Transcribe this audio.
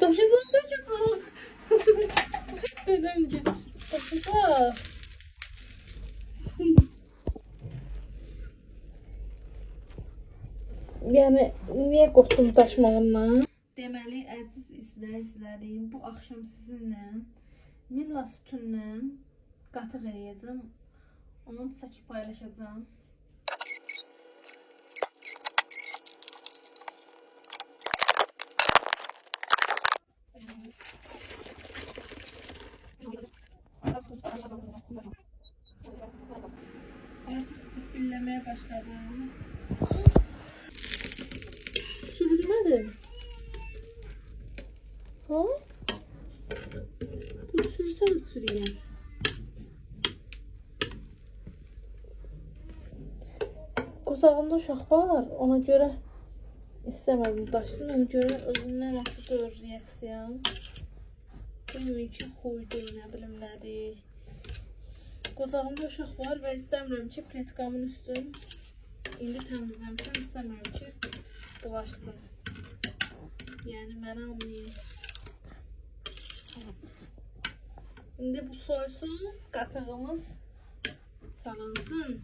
Kaçacağım. Dedim ki kaçacağım. Yəni niyə qorxdum daşmağından? Deməli, əziz izləyicilərim, bu axşam sizinlə Milla sütündən qatıq eləyəcəm. Onu çəkib paylaşacağam. Artıq cibbilləməyə başladım. Sürülmədi. Ha? Bu sürsə də sürəyəm. Qusağımda uşaq var, ona görə istəmədim daşsın, ona görə özümdən nasıl dör reaksiyan. Bilmiyorum ki, xuydu, nə bilim nədir. Qusağımda uşaq var və istəmirəm ki, pletkamın üstün indi təmizləmişəm, istəmirəm ki, bulaşsın. Yəni, mənə anlayın. İndi bu soysun, qatığımız salansın.